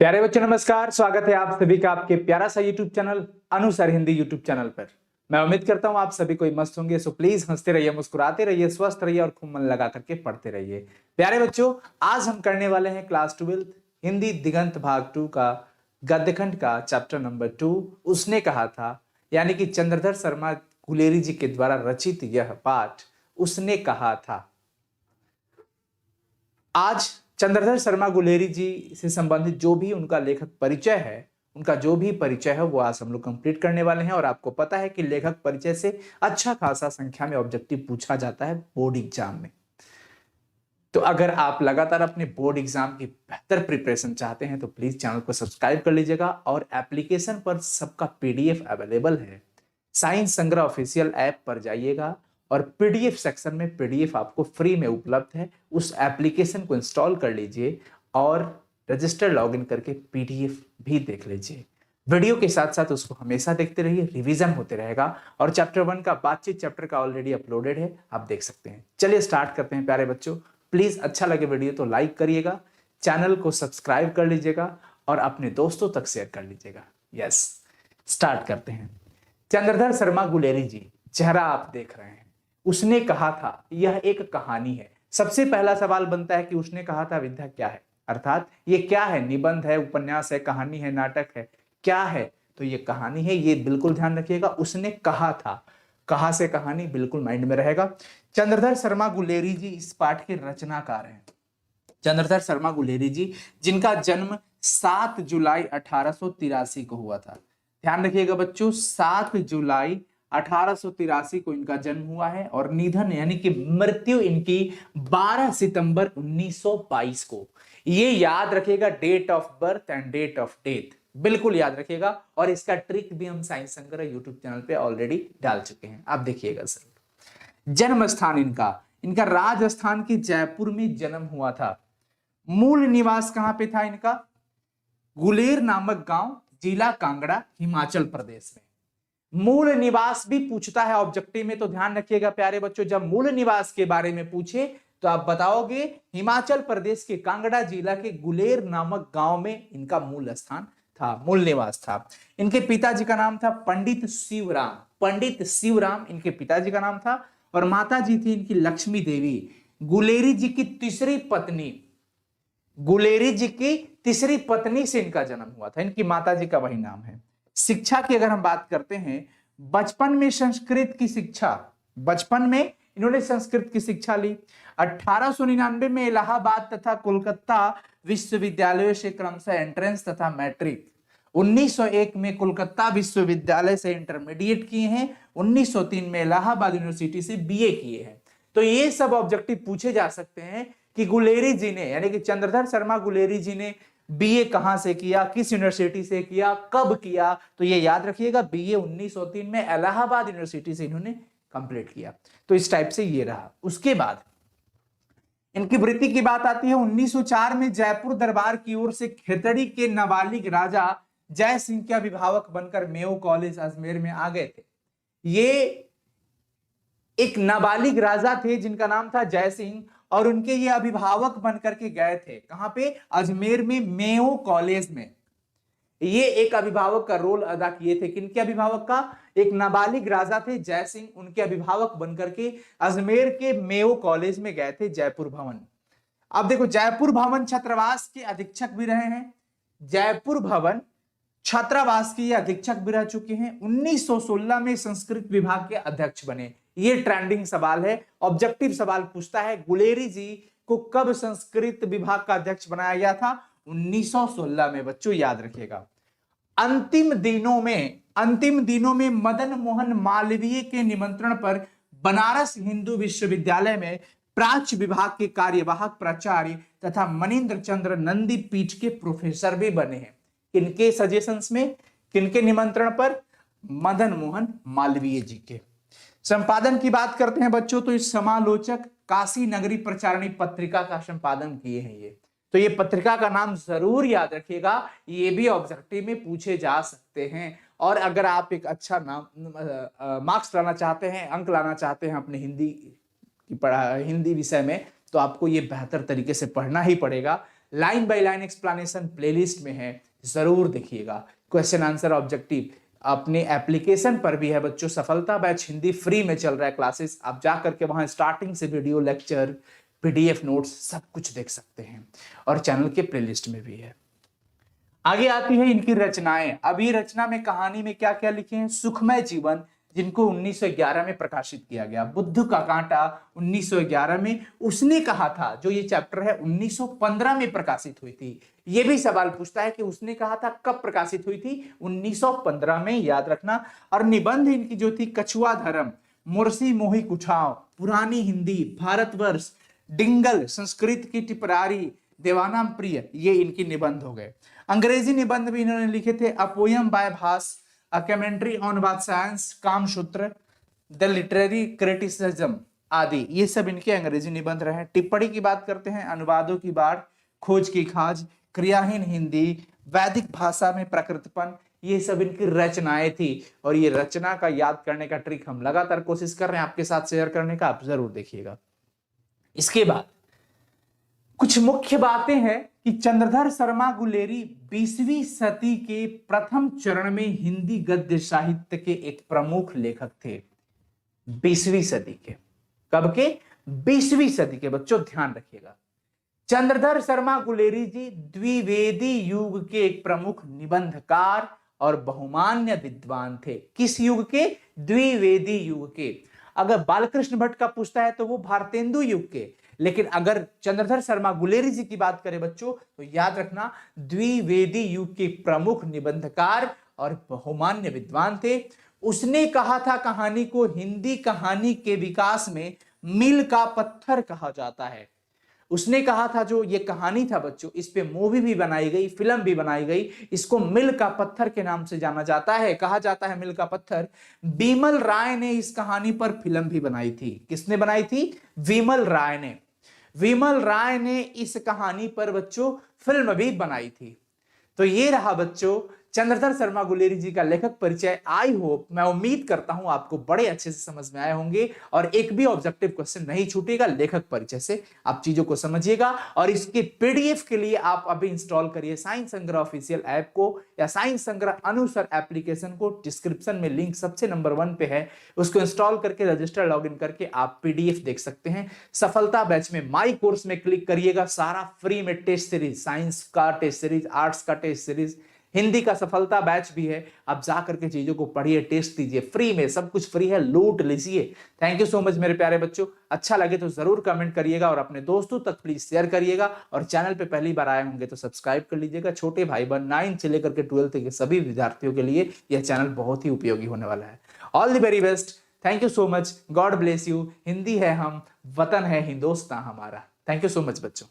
प्यारे बच्चों नमस्कार। स्वागत है आप सभी का आपके प्यारा सा यूट्यूब चैनल अनुसार हिंदी यूट्यूब चैनल पर। मैं उम्मीद करता हूं आप सभी कोई मस्त होंगे। सो प्लीज हंसते रहिए, मुस्कुराते रहिए, स्वस्थ रहिए और खूब मन लगा करके पढ़ते रहिए। प्यारे बच्चों, आज हम करने वाले हैं क्लास 12 हिंदी दिगंत भाग 2 का गद्यखंड का चैप्टर नंबर 2 उसने कहा था, यानी कि चंद्रधर शर्मा गुलेरी जी के द्वारा रचित यह पाठ उसने कहा था। आज चंद्रधर शर्मा गुलेरी जी से संबंधित जो भी उनका लेखक परिचय है, उनका जो भी परिचय है वो आज हम लोग कंप्लीट करने वाले हैं। और आपको पता है कि लेखक परिचय से अच्छा खासा संख्या में ऑब्जेक्टिव पूछा जाता है बोर्ड एग्जाम में। तो अगर आप लगातार अपने बोर्ड एग्जाम की बेहतर प्रिपरेशन चाहते हैं तो प्लीज चैनल को सब्सक्राइब कर लीजिएगा। और एप्लीकेशन पर सबका पीडीएफ अवेलेबल है। साइंस संग्रह ऑफिशियल ऐप पर जाइएगा और पीडीएफ सेक्शन में पीडीएफ आपको फ्री में उपलब्ध है। उस एप्लीकेशन को इंस्टॉल कर लीजिए और रजिस्टर लॉगिन करके पीडीएफ भी देख लीजिए। वीडियो के साथ साथ उसको हमेशा देखते रहिए, रिवीजन होते रहेगा। और चैप्टर 1 का बातचीत चैप्टर का ऑलरेडी अपलोडेड है, आप देख सकते हैं। चलिए स्टार्ट करते हैं प्यारे बच्चों। प्लीज अच्छा लगे वीडियो तो लाइक करिएगा, चैनल को सब्सक्राइब कर लीजिएगा और अपने दोस्तों तक शेयर कर लीजिएगा। यस, स्टार्ट करते हैं। चंद्रधर शर्मा गुलेरी जी, चेहरा आप देख रहे हैं। उसने कहा था, यह एक कहानी है। सबसे पहला सवाल बनता है कि उसने कहा था विद्या क्या है, अर्थात ये क्या है? निबंध है, उपन्यास है, कहानी है, नाटक है, क्या है? तो ये कहानी है। ये बिल्कुल ध्यान रखिएगा, उसने कहा था। कहा से कहानी बिल्कुल माइंड में रहेगा। चंद्रधर शर्मा गुलेरी जी इस पाठ के रचनाकार हैं। चंद्रधर शर्मा गुलेरी जी, जिनका जन्म 7 जुलाई 1883 को हुआ था। ध्यान रखिएगा बच्चों, 7 जुलाई 1883 को इनका जन्म हुआ है और निधन यानी कि मृत्यु इनकी 12 सितंबर 1922 को। ये याद रखिएगा, date of birth and date of death बिल्कुल याद रखिएगा। और इसका ट्रिक भी हम साइंस संग्रह यूट्यूब चैनल पे ऑलरेडी डाल चुके हैं, आप देखिएगा जरूर। जन्म स्थान इनका इनका राजस्थान के जयपुर में जन्म हुआ था। मूल निवास कहां पे था इनका? गुलेर नामक गांव, जिला कांगड़ा, हिमाचल प्रदेश में। मूल निवास भी पूछता है ऑब्जेक्टिव में, तो ध्यान रखिएगा प्यारे बच्चों, जब मूल निवास के बारे में पूछे तो आप बताओगे हिमाचल प्रदेश के कांगड़ा जिला के गुलेर नामक गांव में इनका मूल स्थान था, मूल निवास था। इनके पिताजी का नाम था पंडित शिवराम। पंडित शिवराम इनके पिताजी का नाम था। और माता जी थी इनकी लक्ष्मी देवी। गुलेरी जी की तीसरी पत्नी, गुलेरी जी की तीसरी पत्नी से इनका जन्म हुआ था। इनकी माता जी का वही नाम है। शिक्षा की अगर हम बात करते हैं, बचपन में संस्कृत की शिक्षा, बचपन में इन्होंने संस्कृत की शिक्षा ली। 1899 में इलाहाबाद तथा कोलकाता विश्वविद्यालयों से क्रमशः एंट्रेंस तथा मैट्रिक। 1901 में कोलकाता विश्वविद्यालय से इंटरमीडिएट किए हैं। 1903 में इलाहाबाद यूनिवर्सिटी से बीए किए हैं। तो ये सब ऑब्जेक्टिव पूछे जा सकते हैं कि गुलेरी जी ने, यानी कि चंद्रधर शर्मा गुलेरी जी ने बीए कहां से किया, किस यूनिवर्सिटी से किया, कब किया? तो ये याद रखिएगा, बीए 1903 में इलाहाबाद यूनिवर्सिटी से इन्होंने कंप्लीट किया। तो इस टाइप से ये रहा। उसके बाद इनकी वृत्ति की बात आती है। 1904 में जयपुर दरबार की ओर से खेतड़ी के नाबालिग राजा जय सिंह के अभिभावक बनकर मेयो कॉलेज अजमेर में आ गए थे। ये एक नाबालिग राजा थे जिनका नाम था जय सिंह, और उनके ये अभिभावक बनकर के गए थे। कहां पे? अजमेर में मेयो कॉलेज में। ये एक अभिभावक का रोल अदा किए थे। किनके अभिभावक का? एक नाबालिग राजा थे जय सिंह, उनके अभिभावक बनकर के अजमेर के मेयो कॉलेज में गए थे, जयपुर भवन। अब देखो, जयपुर भवन छात्रावास के अधीक्षक भी रहे हैं। जयपुर भवन छात्रावास के ये अधीक्षक भी रह चुके हैं। 1916 में संस्कृत विभाग के अध्यक्ष बने। ये ट्रेंडिंग सवाल है, ऑब्जेक्टिव सवाल पूछता है, गुलेरी जी को कब संस्कृत विभाग का अध्यक्ष बनाया गया था? 1916 में। बच्चों याद रखिएगा। अंतिम दिनों में मदन मोहन मालवीय के निमंत्रण पर बनारस हिंदू विश्वविद्यालय में प्राच्य विभाग के कार्यवाहक प्राचार्य तथा मनीन्द्र चंद्र नंदी पीठ के प्रोफेसर भी बने हैं। किनके सजेशंस में, किनके निमंत्रण पर? मदन मोहन मालवीय जी के। संपादन की बात करते हैं बच्चों, तो इस समालोचक काशी नगरी प्रचारणी पत्रिका का संपादन किए हैं ये। तो ये पत्रिका का नाम जरूर याद रखिएगा, ये भी ऑब्जेक्टिव में पूछे जा सकते हैं। और अगर आप एक अच्छा नाम मार्क्स लाना चाहते हैं, अंक लाना चाहते हैं अपने हिंदी विषय में, तो आपको ये बेहतर तरीके से पढ़ना ही पड़ेगा। Line by line explanation playlist में है, जरूर देखिएगा। क्वेश्चन आंसर ऑब्जेक्टिव अपने एप्लीकेशन पर भी है बच्चों। सफलता बैच हिंदी फ्री में चल रहा है क्लासेस, आप जा करके वहां स्टार्टिंग से वीडियो लेक्चर पीडीएफ नोट्स सब कुछ देख सकते हैं, और चैनल के प्लेलिस्ट में भी है। आगे आती है इनकी रचनाएं। अब ये रचना में कहानी में क्या क्या लिखे हैं? सुखमय जीवन, जिनको 1911 में प्रकाशित किया गया। बुद्ध का कांटा 1911 में, उसने कहा था, जो ये चैप्टर है 1915 में प्रकाशित हुई थी। ये भी सवाल पूछता है कि उसने कहा था कब प्रकाशित हुई थी? 1915 में, याद रखना। और निबंध इनकी जो थी, कछुआ धर्म, मुर्सी मोही कुठाव, पुरानी हिंदी, भारतवर्ष, डिंगल, संस्कृत की टिपरारी, देवानाम प्रिय, ये इनकी निबंध हो गए। अंग्रेजी निबंध भी इन्होंने लिखे थे। A poem by Bhasa, a commentary on bath science, Kamasutra, the literary criticism आदि, ये सब इनके अंग्रेजी निबंध रहे। टिप्पणी की बात करते हैं, अनुवादों की बाढ़, खोज की खाज, क्रियाहीन हिंदी, वैदिक भाषा में प्रकृतपन, ये सब इनकी रचनाएं थी। और ये रचना का याद करने का ट्रिक हम लगातार कोशिश कर रहे हैं आपके साथ शेयर करने का, आप जरूर देखिएगा। इसके बाद कुछ मुख्य बातें हैं कि चंद्रधर शर्मा गुलेरी 20वीं सदी के प्रथम चरण में हिंदी गद्य साहित्य के एक प्रमुख लेखक थे। 20वीं सदी के, कब के? 20वीं सदी के, बच्चों ध्यान रखिएगा। चंद्रधर शर्मा गुलेरी जी द्विवेदी युग के एक प्रमुख निबंधकार और बहुमान्य विद्वान थे। किस युग के? द्विवेदी युग के। अगर बालकृष्ण भट्ट का पूछता है तो वो भारतेंदु युग के, लेकिन अगर चंद्रधर शर्मा गुलेरी जी की बात करें बच्चों, तो याद रखना द्विवेदी युग के प्रमुख निबंधकार और बहुमान्य विद्वान थे। उसने कहा था कहानी को हिंदी कहानी के विकास में मील का पत्थर कहा जाता है। उसने कहा था जो ये कहानी था बच्चों, इस पे मूवी भी बनाई गई, फिल्म भी बनाई गई, इसको मील का पत्थर के नाम से जाना जाता है, कहा जाता है मील का पत्थर। विमल राय ने इस कहानी पर फिल्म भी बनाई थी। किसने बनाई थी? विमल राय ने। विमल राय ने इस कहानी पर बच्चों फिल्म भी बनाई थी। तो ये रहा बच्चों चंद्रधर शर्मा गुलेरी जी का लेखक परिचय। आई होप, मैं उम्मीद करता हूं आपको बड़े अच्छे से समझ में आए होंगे और एक भी ऑब्जेक्टिव क्वेश्चन नहीं छूटेगा लेखक परिचय से। आप चीजों को समझिएगा और इसके पीडीएफ के लिए आप अभी इंस्टॉल करिए साइंस संग्रह ऑफिशियल ऐप को या साइंस संग्रह अनुसार एप्लीकेशन को। डिस्क्रिप्शन में लिंक सबसे नंबर 1 पे है, उसको इंस्टॉल करके रजिस्टर लॉगिन करके आप पीडीएफ देख सकते हैं। सफलता बैच में माई कोर्स में क्लिक करिएगा, सारा फ्री में टेस्ट सीरीज, साइंस का टेस्ट सीरीज, आर्ट्स का टेस्ट सीरीज, हिंदी का सफलता बैच भी है। आप जाकर के चीजों को पढ़िए, टेस्ट दीजिए, फ्री में, सब कुछ फ्री है, लूट लीजिए। थैंक यू सो मच मेरे प्यारे बच्चों। अच्छा लगे तो जरूर कमेंट करिएगा और अपने दोस्तों तक प्लीज शेयर करिएगा। और चैनल पे पहली बार आए होंगे तो सब्सक्राइब कर लीजिएगा। छोटे भाई बहन 9 से लेकर के 12th के सभी विद्यार्थियों के लिए यह चैनल बहुत ही उपयोगी होने वाला है। All the very best, thank you so much, God bless you. Hindi है हम, वतन है हिंदुस्तान हमारा। थैंक यू सो मच बच्चों।